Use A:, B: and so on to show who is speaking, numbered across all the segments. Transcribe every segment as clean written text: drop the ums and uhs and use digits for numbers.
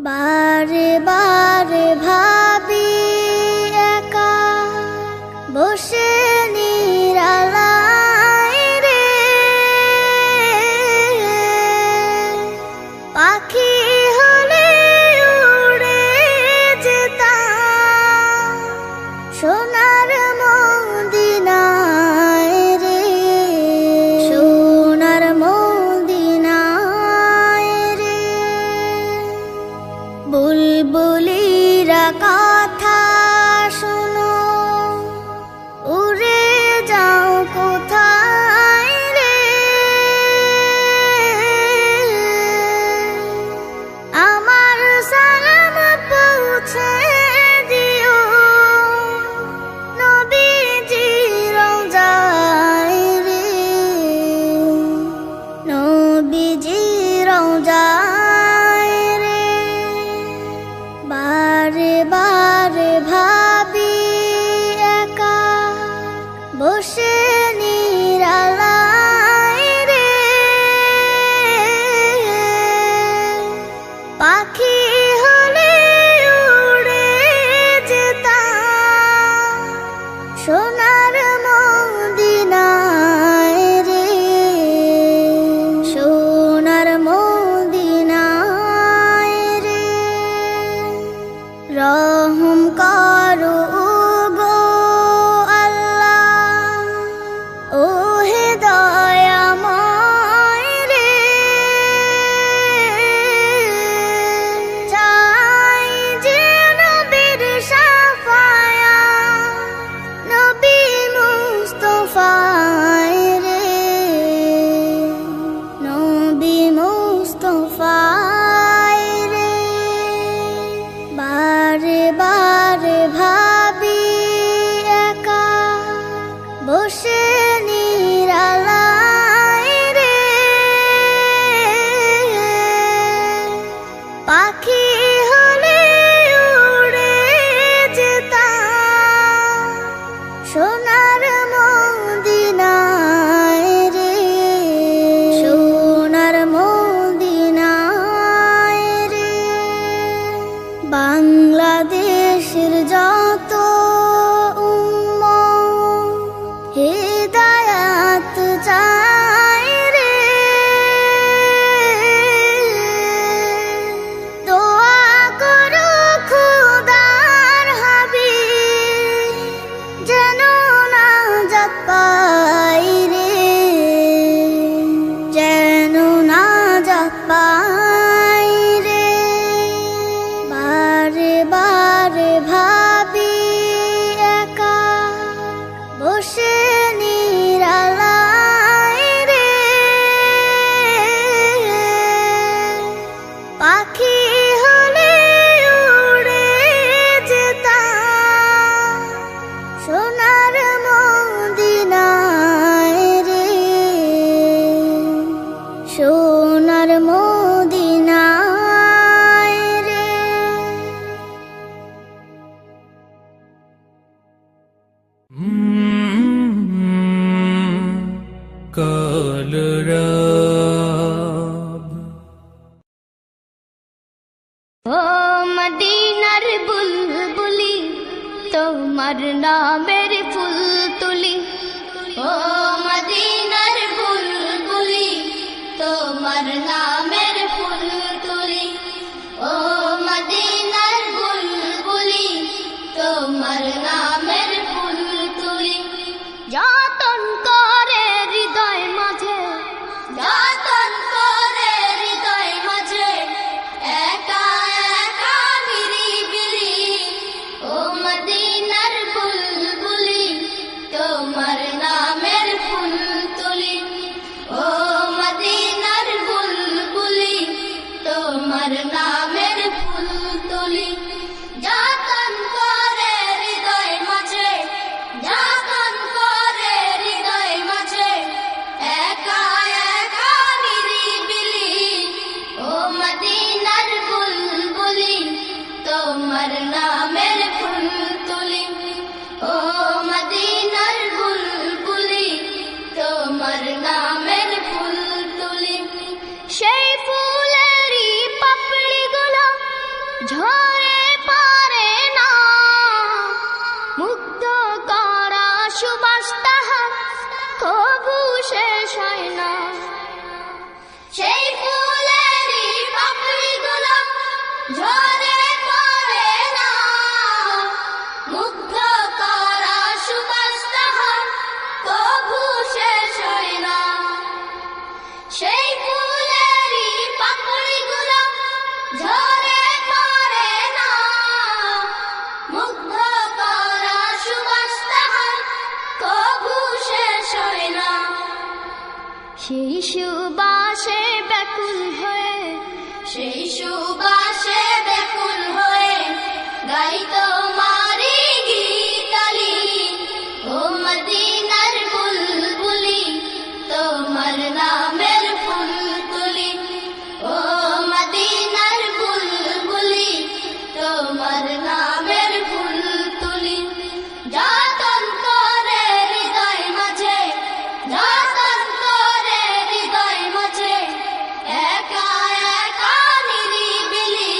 A: বারে বারে ভাবি একা বসে নিরালায় রে, পাখি হলে উড়ে যেতাম সোনার মদিনায় রে, সোনার মদিনায় রে। বুলবুলিরা কথা শোনো, উড়ে যাও কোথায় রে, আমার সালাম পৌঁছে দিও নবীজির রওজায় রে, নবীজির রওজায় রে। বারে বারে ভাবি একা বসে নিরালায় রে, পাখি হলে উড়ে যেতাম সোনার মদিনায় রে, সোনার মদিনায় রে। রহম করো গো আল্লাহ, ও হে দয়াময় রে, চাই যে নবীর শাফায়াত, নবী মুস্তাফায় রে, নবী মুস্তাফায় রে। বারে বারে ভাবি একা বসে নিরালায় রে, পাখি হলে উড়ে যেতাম সোনার মদিনায় রে, সোনার মদিনায় রে। বাংলাদেশের যত উম্মত হিদায়াত চায় রে, দোয়া করো খোদার হাবিব যেন নাজাত পাই রে, যেন নাজাত পাই রে। বারে বারে ভাবি একা বসে নিরালায় রে, পাখি হলে উড়ে যেতাম সোনার মদিনায় রে, সোনার মদিনায় রে।
B: কলরব
A: ও মদিনার বুলবুলি তোমার নামের ফুল তুলি, ও মদিনার বুলবুলি তোমার নামের ফুল তুলি, ও মদিনার বুলবুলি তোমার নামের ফুল তুলি। যতন করে হৃদয় মাঝে, যতন করে হৃদয় মাঝে, একা একা নিরিবিলি, ও মদিনার বুলবুলি তোমার নামের ফুল তুলি, ও মদিনার বুলবুলি তোমার নামের ফুল তুলি। যতন করে হৃদয় মাঝে, যতন করে হৃদয় মাঝে, একা একা নিরিবিলি, ও মদিনার বুলবুলি তোমার নামের ফুল তুলি, ও মদিনার বুলবুলি তোমার নামের ফুল তুলি। সেই ফুলেরই পাপড়ি ঝরে পড়ে না, মুগ্ধ করা সুবাস তাহার কবু শেষ হয় না। সেই ফুলেরই পাপড়িগুলো ঝরে পড়ে না, মুগ্ধ করা সুবাস তাহার কবু শেষ হয় না। সেই ফুলেরই পাপড়িগুলো ঝরে পড়ে না, মুগ্ধ করা সুবাস তাহার কবু শেষ হয় না। সেই সুবাসে ব্যাকুল হয়ে, সেই সুবাসে ব্যাকুল হয়ে গাই তোমারি গীতালি। ও মদিনার বুলবুলি, তোমার নামের ফুল তুলি। ও মদিনার বুলবুলি, তোমার নামের ফুল তুলি। যতন করে হৃদয় মাঝে, যতন করে হৃদয় মাঝে, একা একা নিরিবিলি।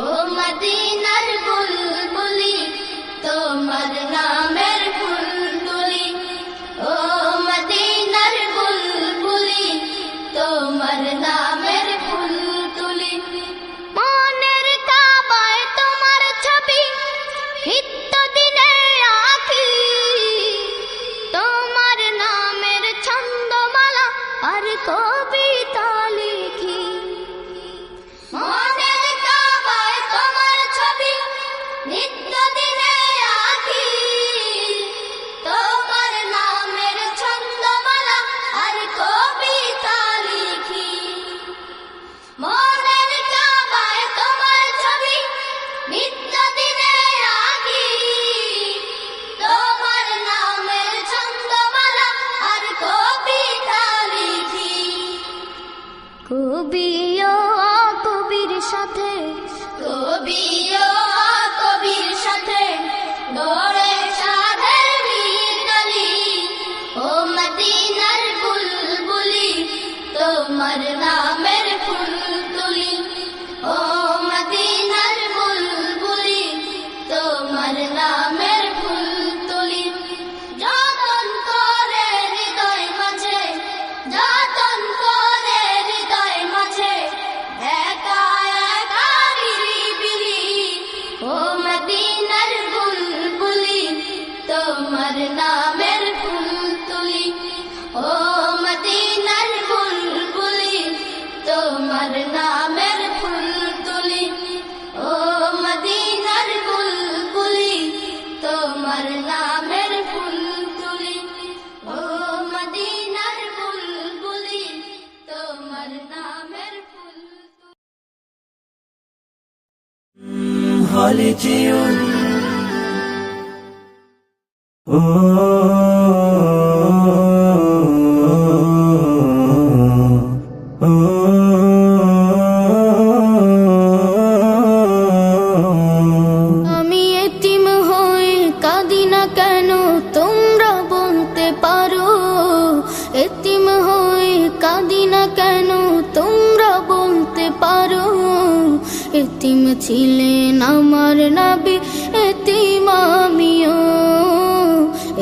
A: ও মদিনার বুলবুলি, তোমার নামের ফুল তুলি। ও মদিনার বুলবুলি, তোমার নামের ফুল তুলি। মনের কাবায় তোমার ছবি নিত্য দিনে আঁকি, তোমার নামের ছন্দমালা আর কবিতা লিখি। মনের কাবায় তোমার ছবি নিত্য দিনে আঁকি, তোমার নামের ছন্দমালা আর কবিতা লিখি। মনের কাবায় তোমার ছবি নিত্য দিনে আঁকি, তোমার নামের ছন্দমালা আর কবিতা লিখি। কবিও কবির সাথে, কবিও কবির সাথে গড়ে সাধের মিতালি। ও মদিনার বুলবুলি, তোমার নামের ফুল তুলি। ও মদিনার বুলবুলি, তোমার নামের ফুল তুলি। যতন করে হৃদয় মাঝে, যতন করে হৃদয় মাঝে, একা একা নিরিবিলি। ও মদিনার বুলবুলি, তোমার নামের ফুল তুলি। ও মদিনার বুলবুলি, তোমার নামের ফুল তুলি। ও মদিনার বুলবুলি, তোমার নামের ফুল তুলি। ও মদিনার বুলবুলি, তোমার নামের ফুল তুলি।
B: হলে যেও ও
A: আমি এতিম হয়ে কাঁদি না কেন, তোমরা বলতে পারো। এতিম হয়ে কাঁদি না কেন, তোমরা বলতে পারো। এতিম ছিলেন আমার নবী, এতিম আমিও।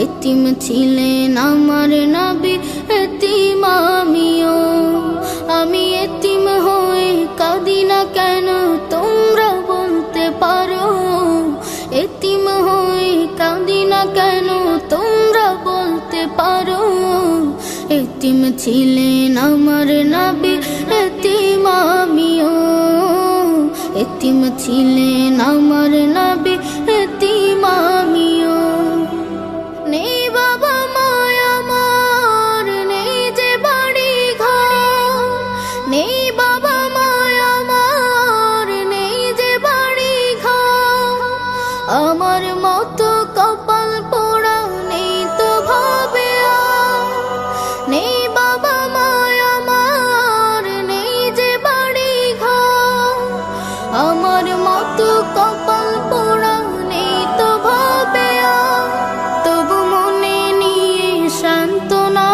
A: এতিম ছিলেন আমার নবী, এতিম আমিও। আমি এতিম হয়ে কাঁদি না কেন, তোমরা বলতে পারো। এতিম হয়ে কাঁদি না কেন, তোমরা বলতে পারো। এতিম ছিলেন আমার নবী, এতিম আমিও। এতিম ছিলেন আমার নবী, এতিম আমিও। নেই বাবা মায় আমার, নেই যে বাড়ি ঘর। নেই বাবা মায় আমার, নেই যে বাড়ি ঘর। আমার মতো কপাল পোড়া নেই তো ভাবে আর। নেই বাবা মায় আমার, নেই যে বাড়ি ঘর। আমার মতো কপাল পোড়া নেই তো ভাবে আর। তবু মনে নিয়ে সান্ত্বনা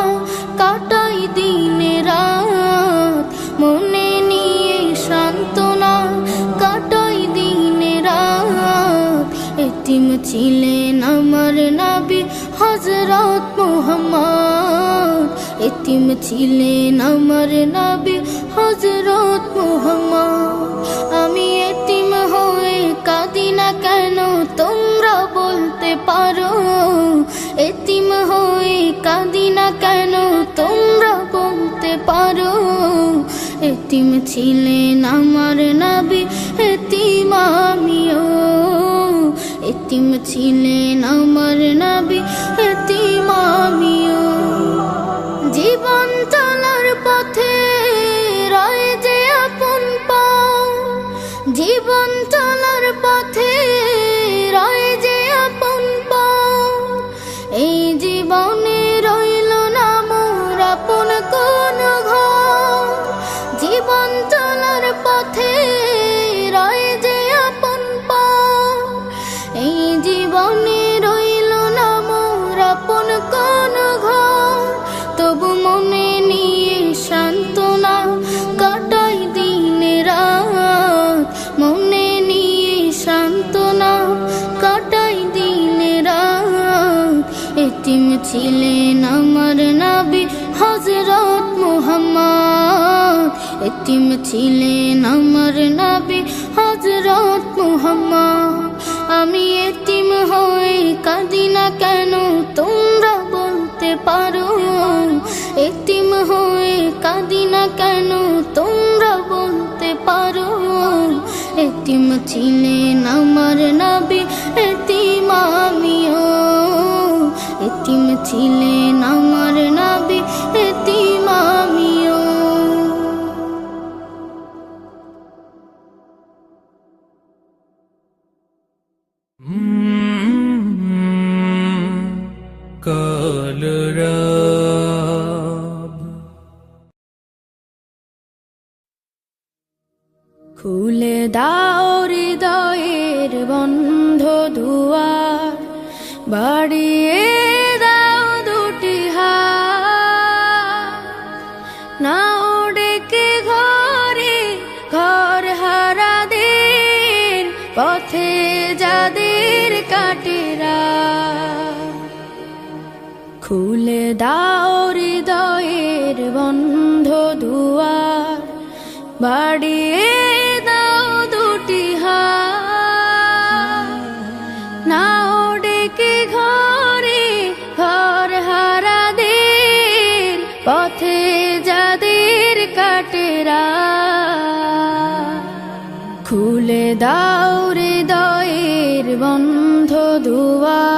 A: কাটাই দিনে রাত। মনে নিয়ে সান্ত্বনা কাটাই ছিলেন আমার নবী হযরত মুহাম্মদ, এতিম ছিলেন আমার নবী হযরত মুহাম্মদ। আমি এতিম হয়ে কাঁদি না কেন তোমরা বলতে পারো, এতিম হয়ে কাঁদি না কেন তোমরা বলতে পারো। এতিম ছিলেন আমার নবী এতিম আমিও, এতিম ছিলেন আমার নবী এতিম আমিও। জীবন চলার পথে রয়ে যে আপন পাও, জীবন চলার পথে রয়ে যে আপন পাও। এই জীবনে রইল না মোর আপন কোন ঘর, জীবন চলার পথে রয়ে যে আপন পাও। এই জীবনে রইল না মোর আপন কোন ঘর, তবু মনে নিয়ে সান্ত্বনা কাটাই দিন রাত, মনে নিয়ে সান্ত্বনা কাটাই দিন রাত। এতিম ছিলেন আমার নবী হযরত মুহাম্মদ, এতিম ছিলেন আমার নবী হযরত মুহাম্মদ। আমি এতিম হয়ে কাঁদি না কেন তোমরা বলতে পারো, এতিম হয়ে কাঁদি না কেন তোমরা বলতে পারো। এতিম ছিলেন আমার নবী এতিম আমিও, এতিম ছিলেন আমার নবী এতিম আমিও।
B: কলরব
A: খুলে দাও হৃদয়ের বন্ধ দুয়ার, বাড়িয়ে দাও দুটি হাত। নাও ডেকে ঘরে ঘর হারাদের, পথে যাদের কাটেরা। খুলে দাও হৃদয়ের বন্ধ দুয়ার, বাড়িয়ে দাও দুটি হাত। নাও ডেকে ঘরে ঘর হারাদের, পথে যাদের কাটেরা। খুলে দাও হৃদয়ের বন্ধ দুয়ার।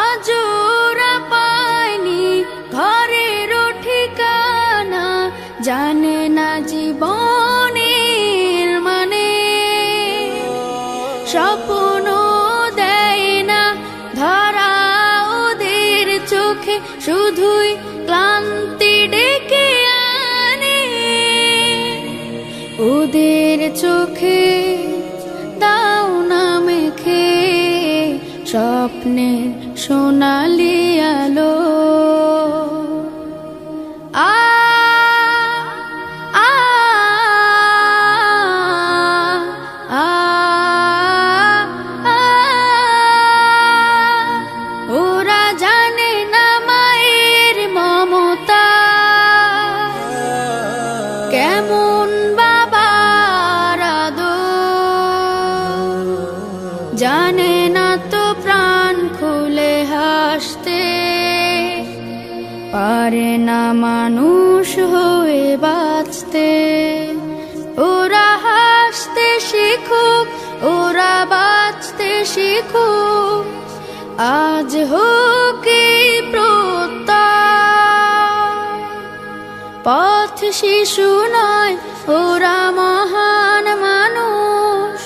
A: আজোরা পায়নি ঘরের ঠিকানা, জানে না জীবনের মানে। স্বপ্ন দেয় না ধরা ওদের চোখে, শুধুই ক্লান্তি ডেকে আনে। ওদের চোখে দাও না মেখে স্বপ্নের সোনালি আলো। আ আ আ ওরা জানে না মায়ের মমতা, কেমন বাবার আদর। জানে না তো প্রাণ খুলে হাসতে, পারে না মানুষ হয়ে বাঁচতে। ওরা হাসতে শিখুক, ওরা বাঁচতে শিখুক, আজ হোক এই প্রত্যয়। পথ শিশু নয় ওরা মহান মানুষ,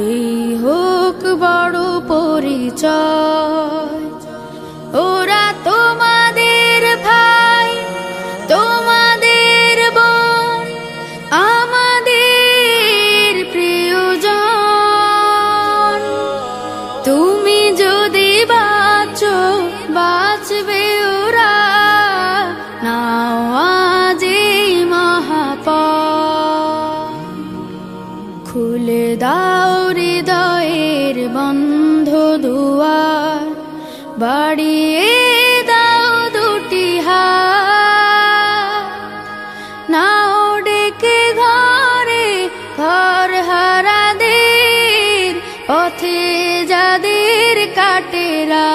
A: এই হোক বড় পরিচয়। ওরা তোমাদের ভাই, তোমাদের বোন, আমাদের প্রিয়জন। তুমি যদি বাঁচো বাঁচবে আসবে ওরা, নাও আজ এই মহাপথ। খুলে দাও হৃদয়ের বন্ধ দুয়ার, বাড়িয়ে দাও দুটি হাত। নাও ডেকে ঘরে ঘর হারাদের, পথে যাদের কাটেরা।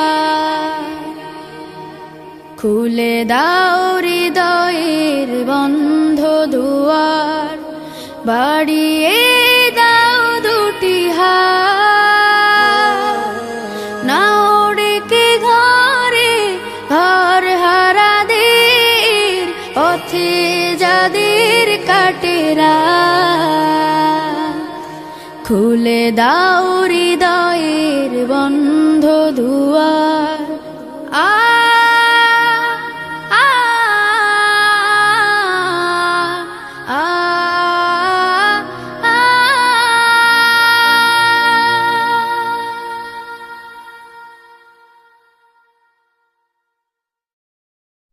A: খুলে দাও হৃদয়ের বন্ধ দুয়ার, বাড়িয়ে দাও দুটি হাত। নাও ডেকে ঘরে ঘর হারাদের, পথে যাদের কাটেরা। খুলে দাও হৃদয়ের বন্ধ দুয়ার। আ আ আ আ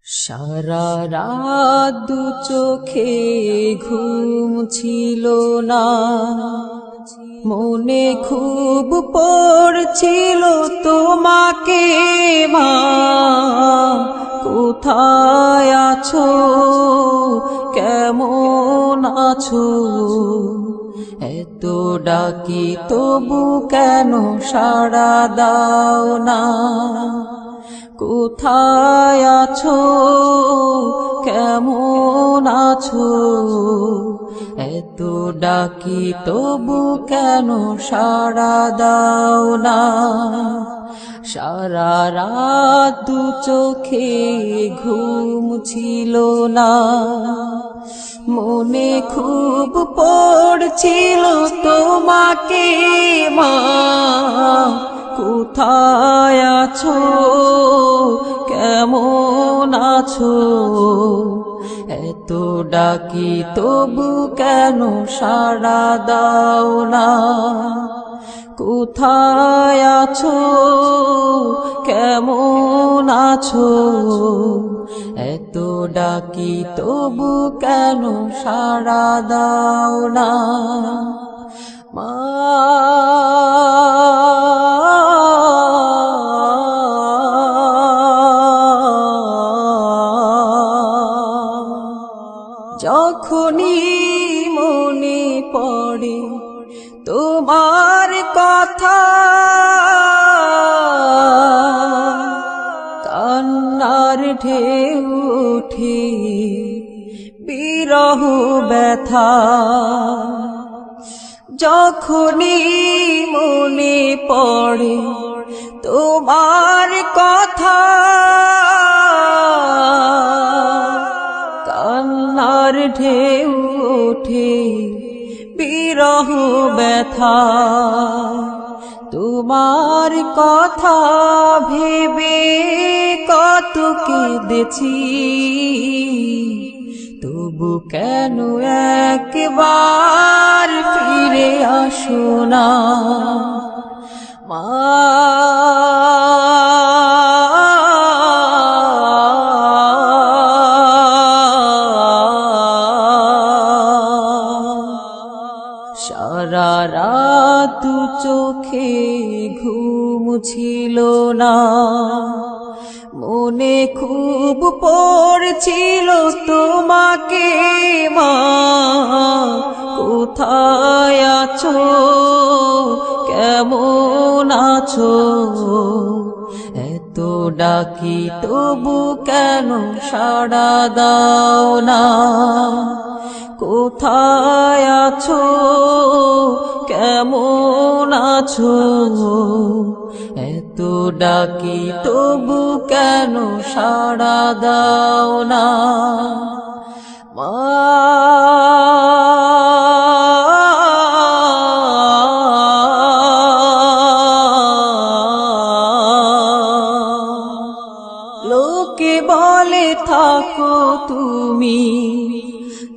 C: সারা রাত দু চোখে ঘুম ছিল না, মনে খুব পড়ছিল তোমাকে মা। কোথায় আছো, কেমন আছো, এত ডাকি তবু কেন সাড়া দাও না। কোথায় আছো, কেমন আছো, এত ডাকি তবু কেন সাড়া দাও না। সারা রাত দু চোখে ঘুম ছিল না, মনে খুব পড়ছিল তোমাকে মা। কোথায় আছো, কেমন আছো, এত ডাকি তবু কেন সাড়া দাও না। কোথায় আছো, কেমন আছো, এত ডাকি তবু কেন সাড়া দাও না মা। যখনই মনে পড়ে তোমার কথা, কান্নার ঢেউ ওঠে বিরহ ব্যথা। যখনই মনে পড়ে তোমার কথা, কান্নার ঢেউ ওঠে বিরহ ব্যথা। তোমার কথা ভেবে কত কেঁদেছি, তবু কেন একবার ফিরে আসো না মা। সারা রাত দু চোখে ঘুম ছিল না, মনে খুব পড়ছিল তোমাকে মা। কোথায় আছো, কেমন আছো, এত ডাকি তবু কেন সাড়া দাও না। কোথায় আছো, কেমন আছো, এত ডাকি তবু কেন সাড়া দাও না মা। লোকে বলে থাকো তুমি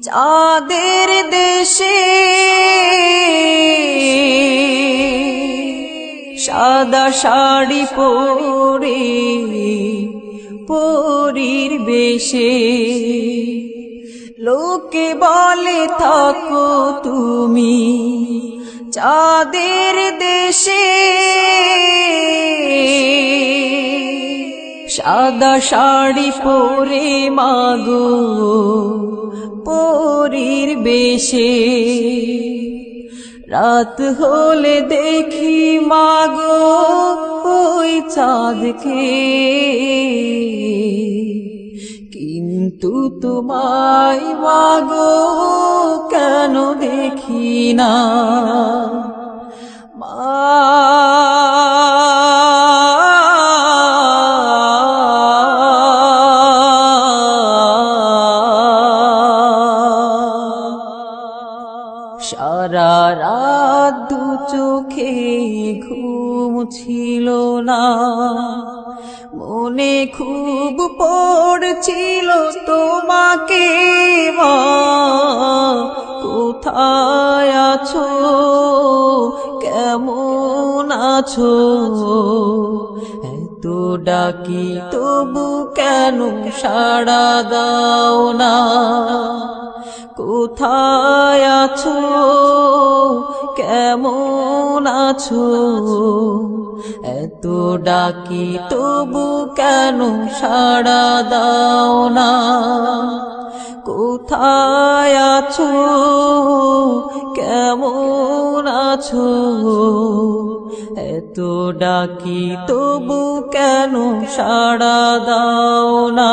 C: চাঁদের দেশে, সাদা শাড়ি পরে পরীর বেশে লোকে বলে থাকো তুমি চাঁদের দেশে সাদা শাড়ি পরে মাগো পরীর বেশে রাত হলে দেখি মাগো ওই চাঁদকে কিন্তু তোমায় মাগো কেন দেখি না সারা রাত দু চোখে ঘুম ছিল না মনে খুব পড়ছিল তোমাকে মা কোথায় আছো কেমন আছো এত ডাকি তবু কেন সাড়া দাও না কোথায় আছো কেমন আছো এত ডাকি তবু কেন সাড়া দাও না কোথায় আছো কেমন আছো এত ডাকি তবু কেন সাড়া দাও না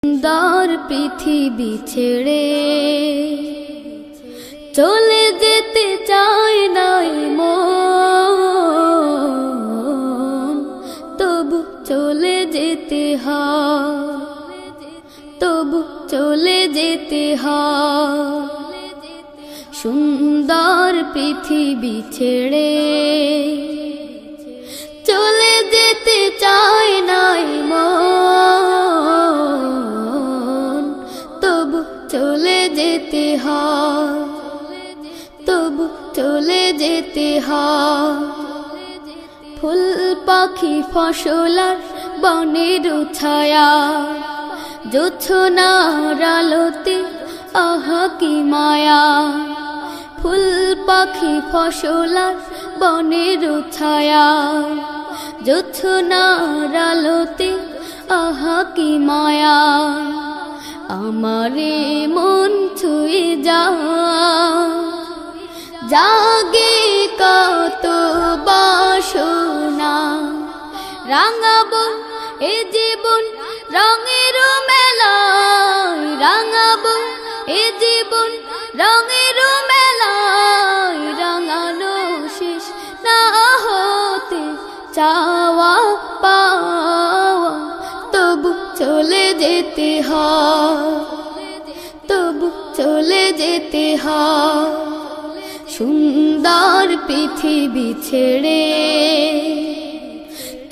A: সুন্দর পৃথিবী ছেড়ে চলে যেতে চায় নাই মন তবু চলে যেতে হয় তবু চলে যেতে হয় সুন্দর পৃথিবী ছেড়ে চলে যেতে চায় নাই মন তবু চলে যেতে হয় তবু চলে যেতে হয় ফুল পাখি ফসলার বনের ছায়া জোছনার আলোতে আহা কি মায়া ফুল পাখি ফসলার বনের ছায়া জোছনার আলোতে আহা কি মায়া আমারে মন ছুঁয়ে জাগে কত বাসনা রাঙাবো এ জীবন রঙের মেলায় রাঙাবো এ জীবন রঙের মেলায় রাঙানো শেষ না হতে চাওয়া পাওয়া তবু চলে যেতে হয় তবু চলে যেতে হয় সুন্দর পৃথিবী ছেড়ে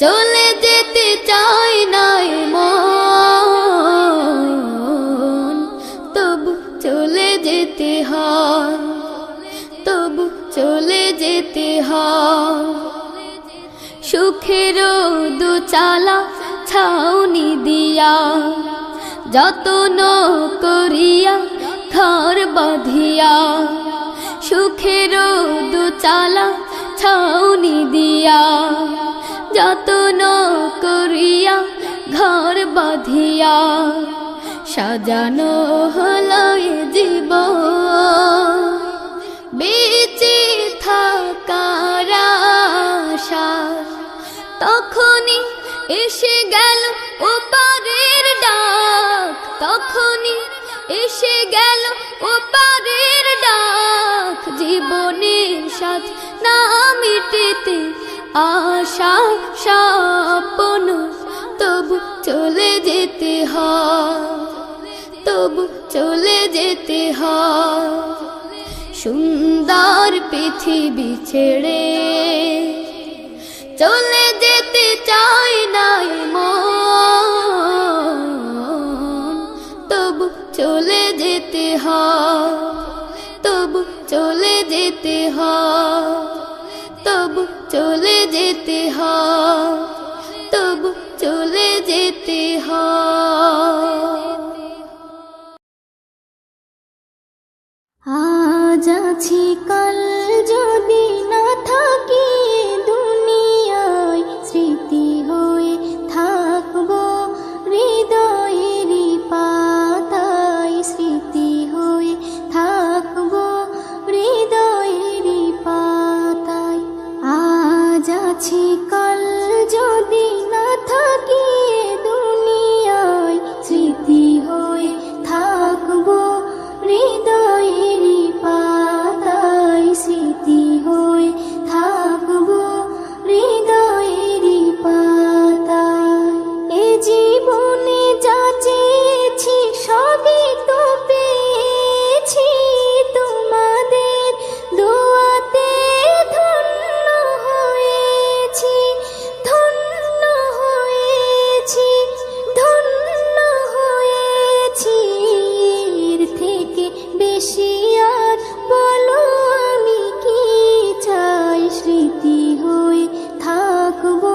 A: চলে যেতে চায় নাই মন তবু চলে যেতে হয় তবু চলে যেতে হয় সুখের দুচালা ছাউনি দিয়া যতন করিয়া ঘর বাঁধিয়া সুখের দুচালা ছাউনি দিয়া যতন করিয়া ঘর বাঁধিয়া সাজানো হলো এ জীবন বেঁচে থাকার আশা তখনই এসে গেল ওপারের ডাক তখনই এসে গেল ওপারের ডাক জীবনের স্বাদ না মিটেতে আশা স্বপ্ন তবু চলে যেতে হয়, তবু চলে যেতে হয়। সুন্দর পৃথিবী ছেড়ে চলে যেতে চাই না মন, তবু চলে যেতে হয়, তবু চলে যেতে হয়, তবু চলে যেতে হয়, তবু চলে যেতে হয়।
D: আজ আছি কাল যদি না থাকি দুনিয়ায়, স্মৃতি হয়ে থাকবো হৃদয়েরই পাতায়, স্মৃতি হয়ে থাকবো হৃদয়েরই পাতায়। আজ আছি কাল যদি না থাকি দুনিয়ায়, স্মৃতি হয়ে থাকবো হৃদয়েরই পাতায়, স্মৃতি হয়ে থাকবো হৃদয়েরই পাতায়। এ জীবনে যা চেয়েছি সবই তো পেয়েছি, তোমাদের দোয়াতে ধন্য হয়েছি, ধন্য হয়েছি, ধন্য হয়েছি। এর থেকে বেশি আর বলো আমি কি চাই, স্মৃতি হয়ে থাকবো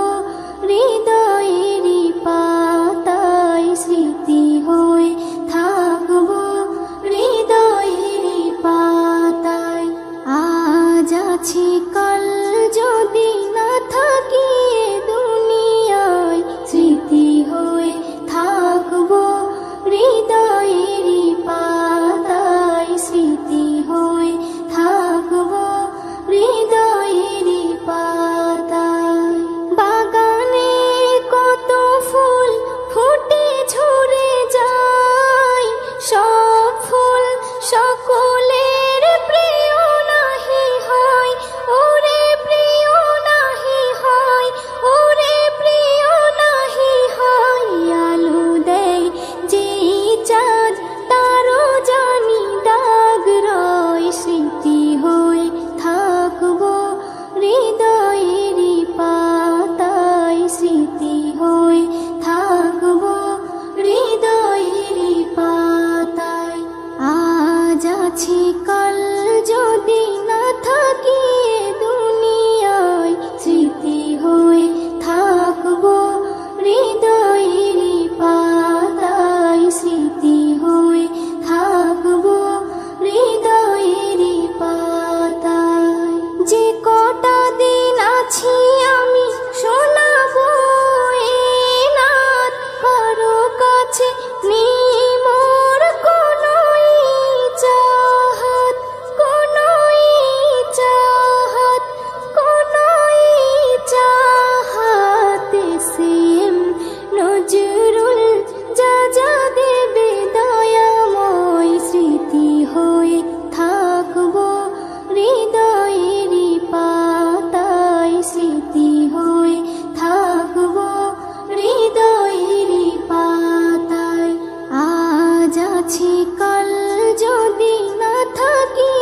D: হৃদয়েরই পাতায়, স্মৃতি হয়ে থাকবো হৃদয়েরই পাতায়। আজ আছি কাল যদি না থাকি দুনিয়ায়, স্মৃতি হয়ে থাকবো হৃদয়েরই পাতায়, স্মৃতি হয়ে থাকবো হৃদয়েরই পাতায়। বাগানে কত ফুল ফুটে ঝরে যায়, সব ফুল সকলের প্রিয় নাহি হয়, ওরে প্রিয় নাহি হয়, ওরে প্রিয় নাহি হয়। আলো দেয় যে চাঁদ তারও জানি দাগ রয়, স্মৃতি হয়ে থাকবো হৃদয়েরই পাতায়, স্মৃতি হয়ে থাকবো হৃদয়েরই পাতায়। আজ আছি কাল যদি না থাকি দুনিয়ায়, স্মৃতি হয়ে থাকবো হৃদয়েরই পাতায়, স্মৃতি হয়ে থাকবো হৃদয়েরই পাতায়। যে কটা দিন আছি আমি শোনাবো এ নাত, কারো কাছে নেই মোর কোনো চাহাত, কোনো চাহাত, কোনো চাহাত। সেম নজরুল যা যা দেবে দয়াময়, স্মৃতি হয়ে থাকবো হৃদয়েরই পাতায়, স্মৃতি হয়ে থাকবো হৃদয়েরই পাতায়। আজ আছি কাল যদি না থাকি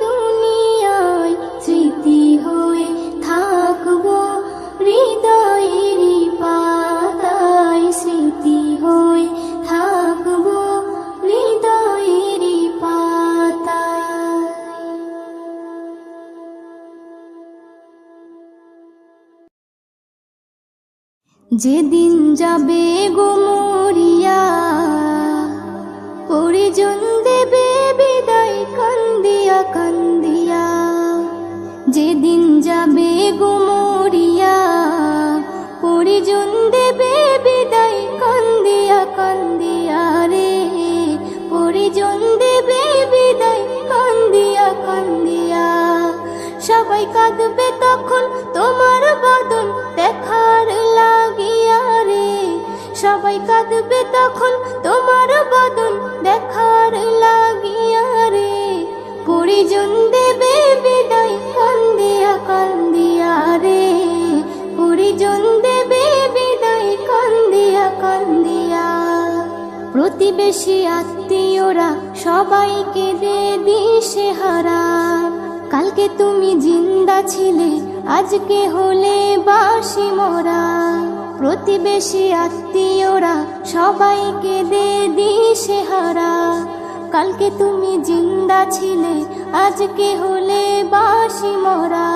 D: দুনিয়ায়, স্মৃতি হয়ে থাকবো হৃদয়েরই পাতায়, স্মৃতি হয়ে থাকবো হৃদয়েরই পাতায়। যেদিন যাবে গো মরিয়া, পরিজন দেবে বিদায় কান্দিয়া কান্দিয়া। যেদিন যাবে গো মরিয়া, পরিজন দেবে বিদায় কান্দিয়া কান্দিয়া রে, পরিজন দেবে বিদায় কান্দিয়া কান্দিয়া। সবাই কাঁদবে তখন তোমার বদন দেখার লাগিয়া রে, সবাই কাঁদবে তখন তোমার বদন দেখার লাগিয়া রে। পরিজন দেবে প্রতিবেশী আত্মীয়রা সবাইকে দে দিশেহারা। কালকে তুমি জিন্দা ছিলে, আজকে হলে বাসি মরা। প্রতিবেশী আত্মীয়রা সবাইকে দে দিশেহারা। কালকে তুমি জিন্দা ছিলে, আজকে হলে বাসি মরা।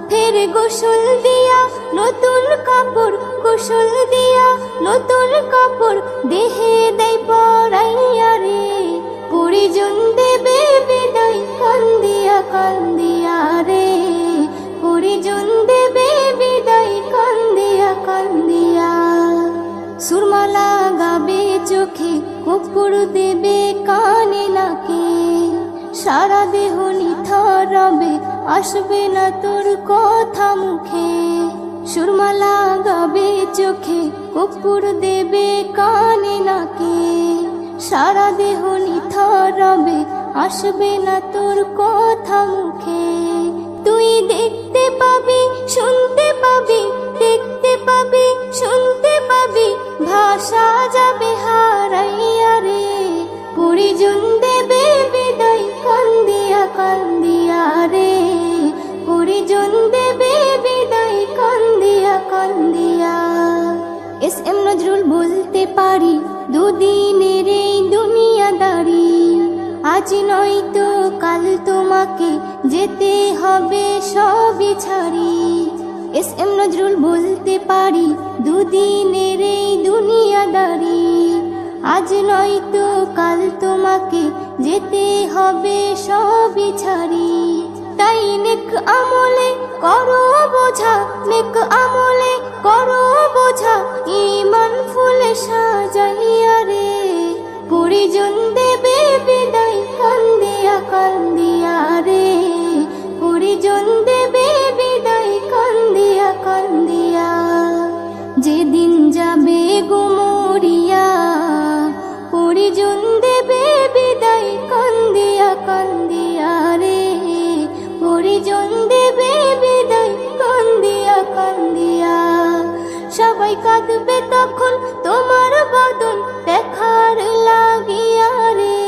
D: ফের গোসল দিয়া নতুন কাপড়, গোসল দিয়া নতুন কাপড় দেহে দেয় পরাইয়া রে। পরিজন দেবে বিদায় কান্দিয়া কান্দিয়া রে। পরিজন দেবে বিদায় কান্দিয়া কান্দিয়া। সুরমা লাগাবে চোখে, কর্পূর দেবে কানে নাকে। সারা দেহ নিথর রবে, আসবে না তোর কথা মুখে। সুরমা লাগাবে চোখে, কর্পূর দেবে কানে নাকে। সারা দেহ নিথর রবে, আসবে না তোর কথা মুখে। তুই দেখতে পাবি, শুনতে পাবি, দেখতে পাবি, শুনতে পাবি, ভাষা যাবে হারাইয়া রে। পরিজন দেবে বিদায় কান্দিয়া কান্দিয়া রে। পরিজন দেবে বিদায় কান্দিয়া কান্দিয়া। এস.এম. নজরুল বলতে পারি, দুদিনের এই দুনিয়াদারি। আজ নয়তো কাল তোমাকে যেতে হবে সবই ছাড়ি। এস.এম. নজরুল বলতে পারি, দুদিনের এই দুনিয়াদারি। আজ নয়তো কাল তোমাকে যেতে হবে সবই ছাড়ি। তাই নেক আমলে করো বোঝা, নেক আমলে করো বোঝা, ঈমান ফুলে সাজাইয়া রে। পরিজন দেবে বিদায় কান্দিয়া কান্দিয়া রে। পরিজন দেবে বিদায় কান্দিয়া কান্দিয়া। যেদিন যাবে গো মরিয়া, পরিজন দেবে বিদায় কান্দিয়া কান্দিয়া রে। পরিজন দেবে বিদায় কান্দিয়া কান্দিয়া। সবাই কাঁদবে তখন তোমার বদন দেখার লাগিয়া রে।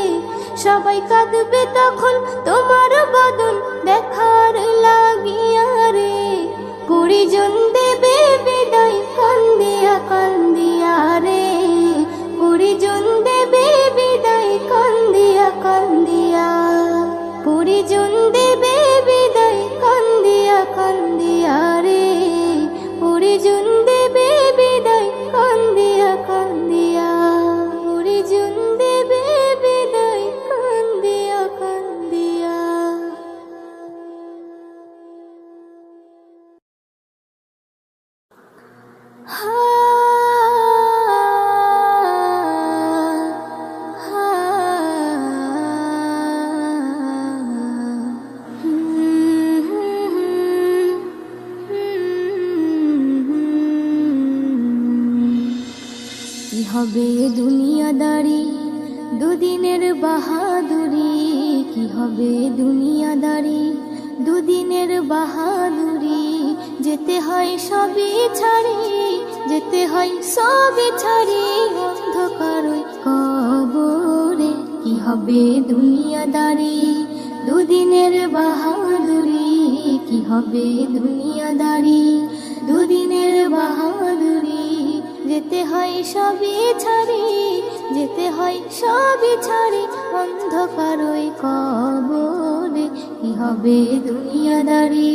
D: সবাই কাঁদবে তখন তোমার বদন দেখার লাগিয়া রে। পরিজন দেবে বিদায় কান্দিয়া কান্দিয়া রে। পরিজন দেবে বিদায় কান্দিয়া কান্দিয়া। পরিজন দেবে বিদায় কান্দিয়া কান্দিয়া রে। পরিজন দেবে বিদায় কান্দিয়া কান্দিয়া। পরিজন দেবে বিদায় কান্দিয়া কান্দিয়া। কি হবে দুনিয়াদারি, দুদিনের বাহাদুরি। কি হবে দুনিয়াদারি, দুদিনের বাহাদুরি। যেতে হয় সবই ছাড়ি, যেতে হয় সবই ছাড়ি, অন্ধকার ওই কবরে। কি হবে দুনিয়াদারি, দুদিনের বাহাদুরি। কি হবে দুনিয়াদারি, দুদিনের বাহাদুরি। যেতে হয় সবই ছাড়ি, যেতে হয় সবই ছাড়ি, অন্ধকার ওই কবরে। কি হবে দুনিয়াদারি।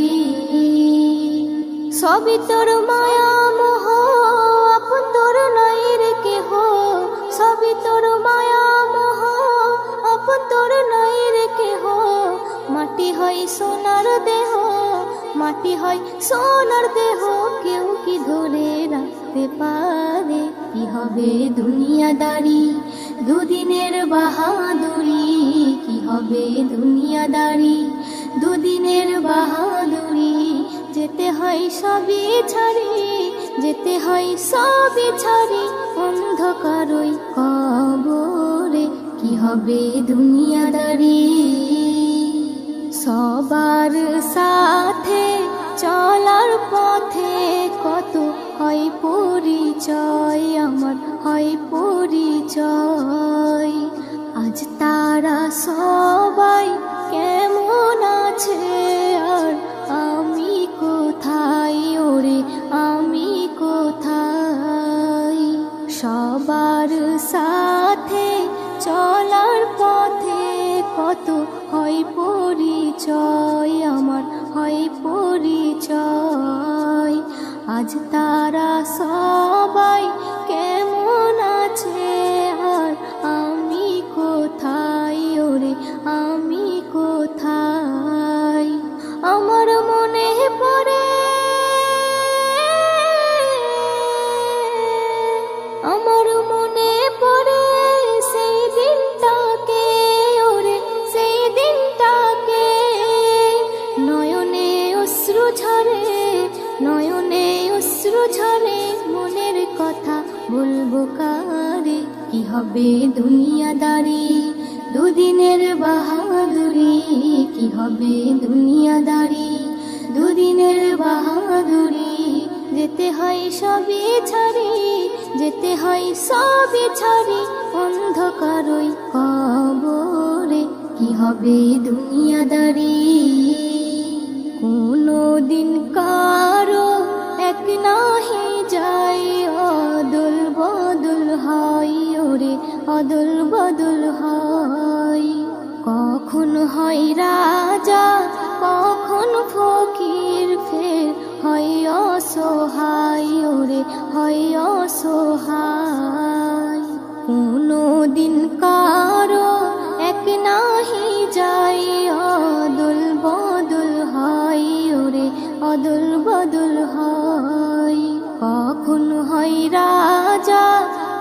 D: সবই তোর মায়া মোহ, আপন তোর নাই রে কেহ। সবই তোর মায়া মোহ, আপন তোর নাই রে কেহ। মাটি হয় সোনার দেহ, মাটি হয় সোনার দেহ, কেউ কি ধরে রাখতে পারে। কি হবে দুনিয়াদারি, দুদিনের বাহাদুরি। কি হবে দুনিয়াদারি, দুদিনের বাহাদুরি। যেতে হয় সবই ছাড়ি, যেতে হয় সবই ছাড়ি, অন্ধকার ওই কবরে। কি হবে দুনিয়াদারি। সবার সাথে চলার পথে কত হয় পরিচয়, আমার হয় পরিচয়। তারা সবাই কেমন আছে আর আমি কোথায় ওরে আমি কোথায় সবার সাথে চলার পথে কত হয় পরিচয় আমার হয় পরিচয় আজ তারা সবাই কেমন আছে আর আমি কোথায় ওরে আমি কোথায় আমার মনে পড়ে আমার মনে পড়ে সেই দিনটাকে ওরে সেই দিনটাকে নয়নে অশ্রু ঝরে নয়নে অশ্রু ঝরে মনের কথা বলবো কারে কি হবে দুনিয়াদারি দুদিনের বাহাদুরি কি হবে দুনিয়াদারি দুদিনের বাহাদুরি যেতে হয় সবই ছাড়ি যেতে হয় সবই ছাড়ি অন্ধকারই কবরে কি হবে দুনিয়াদারি কোনো দিন কারো এক নাহি যায় অদল বদল হয় ওরে অদল বদল হয় কখন হয় রাজা কখন ফকির ফের হয় অসহায় ওরে হয় অসহায় কোনো দিন কারো এক নাহি যায় অদল বদল হয় ওরে অদল বদল হয় কখন হয় রাজা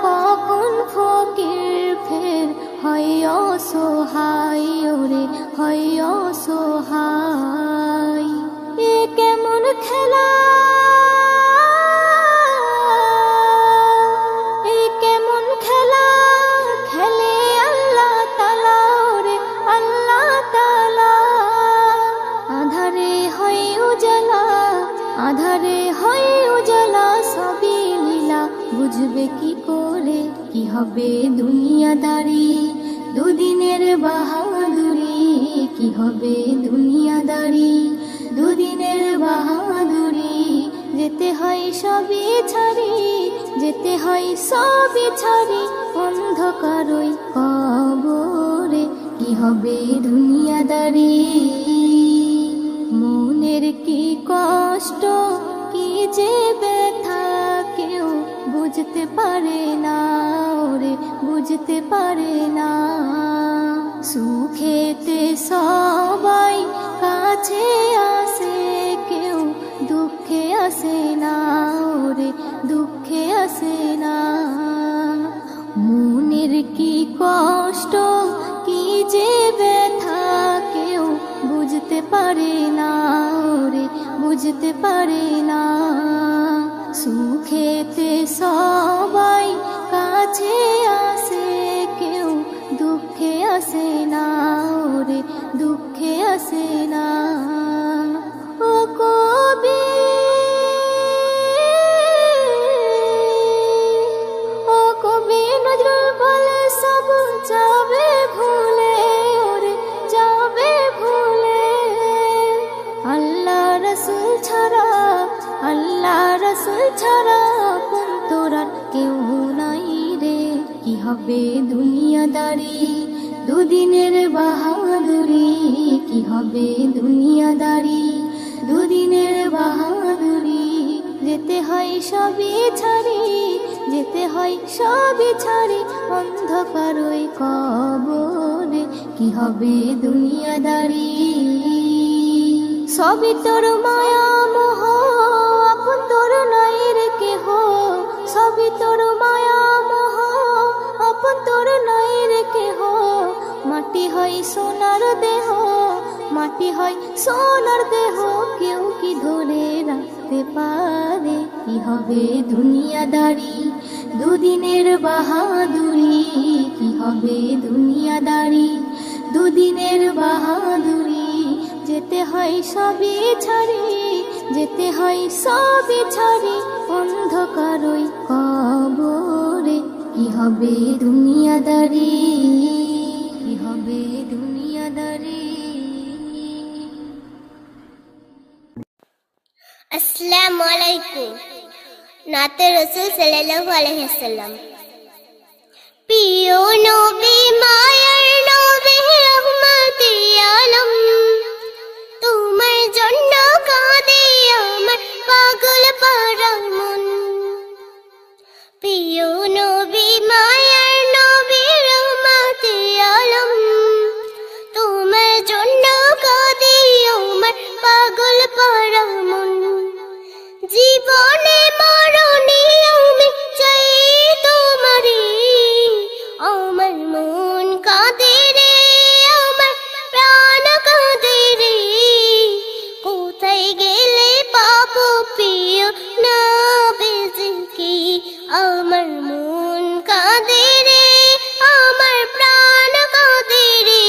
D: কখন ফকির ফের হয় অসহায় ওরে হয় অসহায় এ কেমন খেলা এ কেমন খেলা খেলে আল্লাহ তাআলা ওরে আল্লাহ তাআলা আধারে হয় উজালা আধারে হয় উজালা সবই লীলা বুঝবে কি করে কি হবে দুনিয়াদারি দুদিনের বাহাদুরি কি হবে দুনিয়াদারি দুদিনের বাহাদুরি যেতে হয় সবই ছাড়ি যেতে হয় সবই ছাড়ি অন্ধকারই কবরে কি হবে দুনিয়াদারি মনের কি কষ্ট কি যে ব্যথা কেউ বুঝতে পারে না ওরে বুঝতে পারে না সুখেতে সবাই কাছে আসে কেউ দুঃখে আসে না ওরে দুঃখে আসে না মনের কি কষ্ট কি যে ব্যথা কেউ বুঝতে পারে না ওরে বুঝতে পারে না সুখেতে সবাই কাছে আসে কেউ দুঃখে আসে না ওরে দুঃখে আসে না ও কবি ও কবি নজরুল বলে সব যাবে ভুলে ওরে যাবে ভুলে আল্লাহ রসুল ছাড়া আল্লাহ রসুল ছাড়া আপন তোরার কেউ নাই রে কি হবে দুনিয়াদারি দুদিনের বাহাদুরি কি হবে দুনিয়াদারি দুদিনের বাহাদুরি যেতে হয় সবই ছাড়ি যেতে হয় সবই ছাড়ি অন্ধকারই কবরে কি হবে দুনিয়াদারি সবই তোর মায়া মোহ আপন তোর নাই রে কেহ সবই তোর মায়া মোহ আপন তোর নাই রে কেহ মাটি হয় সোনার দেহ মাটি হয় সোনার দেহ কেউ কি ধরে রাখতে পারে কি হবে দুনিয়াদারি দুদিনের বাহাদুরি কি হবে দুনিয়াদারি দুদিনের বাহাদুরি যেতে হয় সবই ছাড়ি যেতে হয় সবই ছাড়ি অন্ধকারই কবরে কি হবে দুনিয়াদারি কি হবে
A: হবে দুনিয়াদারি।
D: আসসালামু আলাইকুম। নাতে রাসূল সাল্লাল্লাহু আলাইহি ওয়াসাল্লাম। প্রিয় নবী মায়ার নবী রহমতে আলম, তোমার জন্য কাঁদে আমার পাগল পারা মন। প্রিয় নবী মায়ার নবী রহমতে আলম, তোমার জন্য কাঁদে আমার পাগল পারা মন। জীবনে মরণে আমি চাই তোমারে, আমার মন কাঁদে রে, আমার প্রাণ কাঁদে রে। কোথায় গেলে পাবো প্রিয় নবীজিকে, আমার মন কাঁদে রে, আমার প্রাণ কাঁদে রে।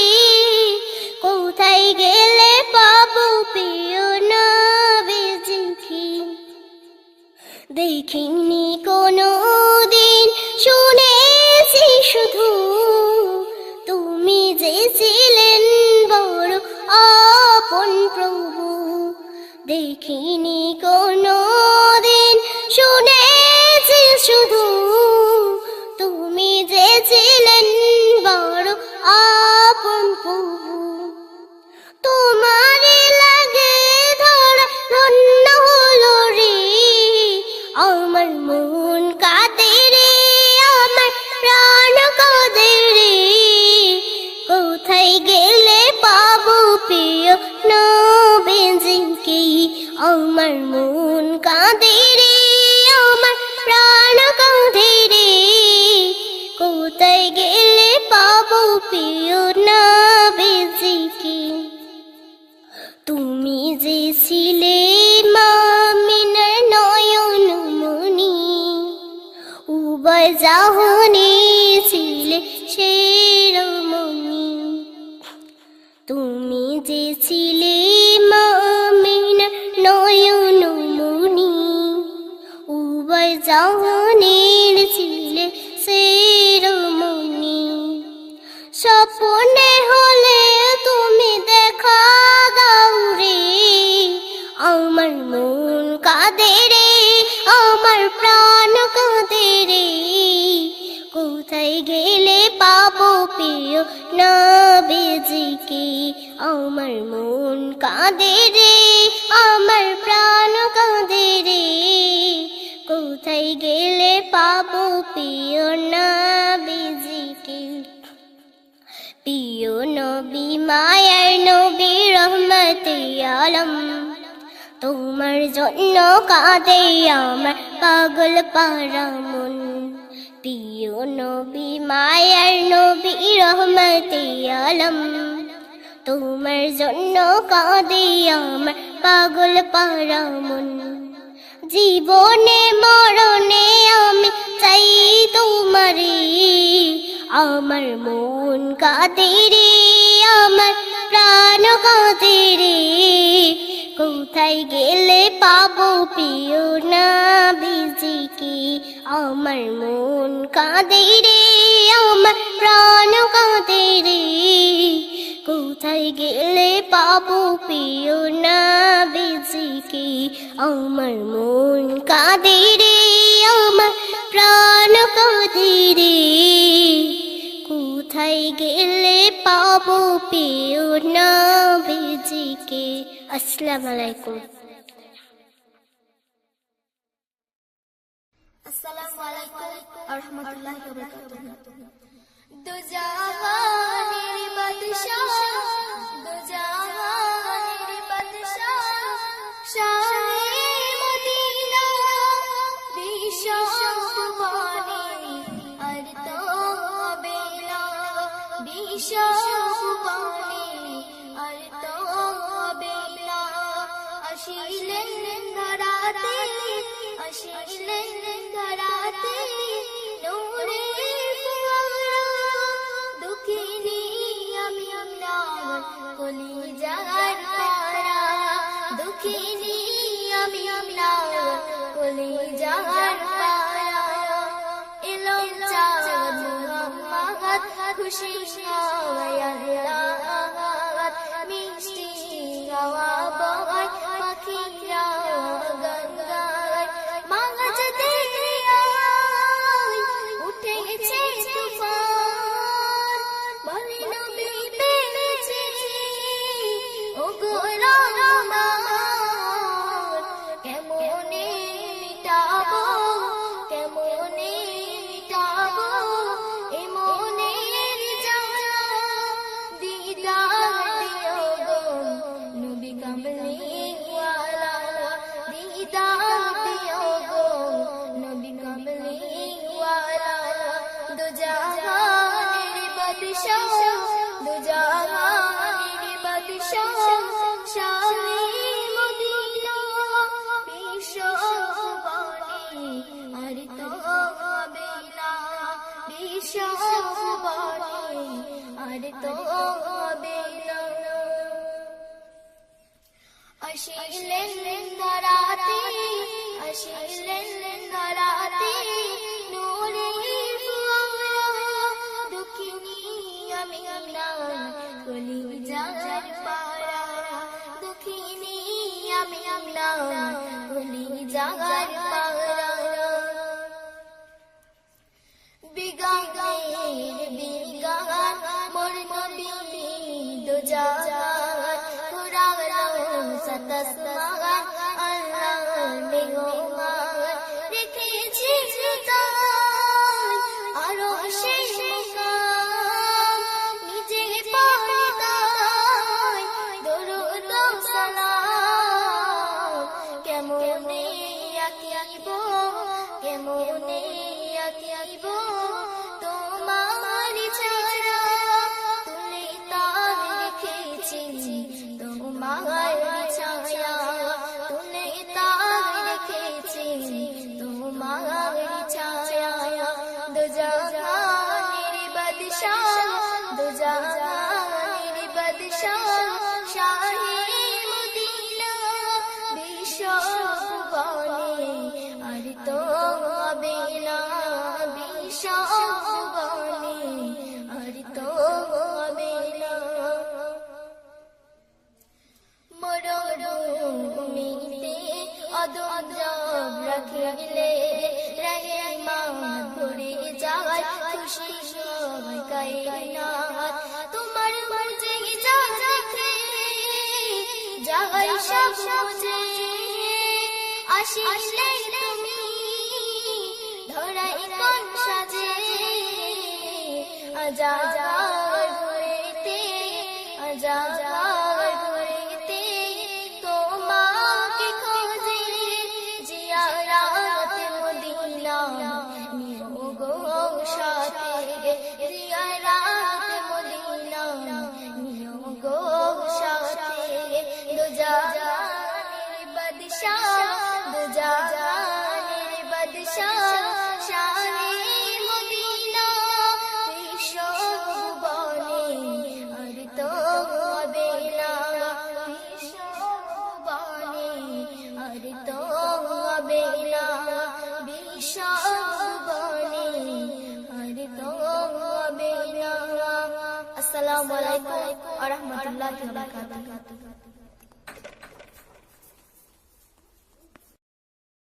D: কোথায় গেলে পাবো প্রিয় নবীজিকে। দেখিনি কোনো দিন, শুনেছি শুধু তুমি যে ছিলেন বড় আপন প্রভু। দেখিনি কোনো দিন, শুনেছি শুধু তুমি যে ছিলেন বড় আপন প্রভু। তোমারে লাগে ধরা ধন্য হলো রে, আমার মন কাঁদে রে, আমার প্রাণ কাঁদে রে। কোথায় গেলে পাবো প্রিয় নবীজিকে, আমার মন কাঁদে রে, আমার প্রাণ কাঁদে রে। কোথায় গেলে পাবো প্রিয় নবীজিকে। তুমি যে ছিলে মামিনার নয়ন মনি, উভয় জাহানে ছিলে শিরোমণি। তুমি যে ছিলে মামিনার নয়ন মনি, উভয় জাহানের ছিলে শিরোমণি। স্বপ্নে হলে তুমি দেখা দাও রে, আমার মন কাঁদে রে, আমার প্রাণ কাঁদে রে। কোথায় গেলে পাবো প্রিয় নবীজিকে, আমার মন কাঁদে রে, আমার প্রাণ কাঁদে রে। কোথায় গেলে পাবো প্রিয় নবীজিকে। প্রিয় নবী মায়ার নবী রহমতে আলম, তোমার জন্য কাঁদে আমার পাগল পারা মন। প্রিয় নবী মায়ার নবী রহমতে আলম, তোমার জন্য কাঁদে আমার পাগল পারা মন। জীবনে মরণে আমি চাই তোমারে, আমার মন কাঁদে রে, আমার প্রাণ কাঁদে রে। কোথায় গেলে পাবো প্রিয় নবীজিকে, আমার মন কাঁদে রে, আমার প্রাণ কাঁদে রে। কোথায় গেলে পাবো প্রিয় নবীজিকে, আমার মন কাঁদে রে, আমার প্রাণ কাঁদে রে। কোথায় গেলে পাবো প্রিয় নবীজিকে। আসসালামু আলাইকুম।
A: আসসালামু আলাইকুম ওয়া রাহমাতুল্লাহি ওয়া বারাকাতুহু। দু জাহানের বাদশাহ, দু জাহানের বাদশাহ, শাহে মদিনা বিশ্ব কুরবানি আর তো হবে না, বিশ্ব কুরবানি আর তো হবে না। আসিলেন ধরাতে, আসিলেন ধরাতে নূরের ফুয়ারা, দুঃখিনী আমি আপনার কলিজার পারা, দুঃখিনী আমি আপনার কলিজার পারা। এলো চাঁদ মুহাম্মদ খুশি হয় আল্লাহ মিষ্টি হাওয়া বয় পাখিরা গান গায় মাঝ দরিয়ায় উঠেছে তুফান বলে নবী পেয়েছি ওগো রহমান কেমনে মিটাবো কেমনে মিটাবো এ মনের জ্বালা দিদার দিও গো নবী কামলিওয়ালা দিদার দিও গো নবী কামলিওয়ালা দু জাহানের বাদশাহ দু জাহানের বাদশাহ শাহে মদিনা বিশ্ববাণী আর তো হবে না বিশ্ববাণী আর তো হবে না আসিলেন ধরাতে আসিলেন ধরাতে নূরের ফুয়ারা দুঃখিনী আমিনা কলিজার পারা দুঃখিনী আমিনা কলিজার পারা বিগানের বিগান মোর নবী দু জাহান কুরানো সাতসমান আল্লাহ মেহমান রেখেছি তাই আরো শেষ মুকাম নিজে পর্দায় দরুদ সালাম কেমনে আঁকিব কেমনে আঁকিব তোমার ছাড়া তুলে তার রেখেছি তোমার ছায়া তুলে তার রেখেছি তোমার ছায়া দু জাহানের বাদশাহ দু জাহানের বাদশাহ শাহে মদিনা বিশ্ববাণী আর তো হবে না বিশ্ববাণী আর তো হবে না মরুভূমিতে অদম জব রাখিলে রহমান ভরে যায় খুশি সবাই কায়নাত তোমার মর্জি যা দেখে যাই সব বুঝে আসিলে তুমি ধরাই কোন সাজে আজাদ ঘুরেতে আজাদ ঘুরেতে তোমাকে খোঁজে জিয়ারাত মদিনা নিও গো সাথে জিয়ারাত মদিনা নিও গো সাথে দু জাহানের বাদশাহ দু জাহানের বাদশাহ শাহে মদিনা বিশ্ববাণী আর তো হবে না বিশ্ববাণী আর তো হবে না বিশ্ববাণী আর তো হবে না আসসালামু আলাইকুম ওয়া রাহমাতুল্লাহি ওয়া বারাকাতুহু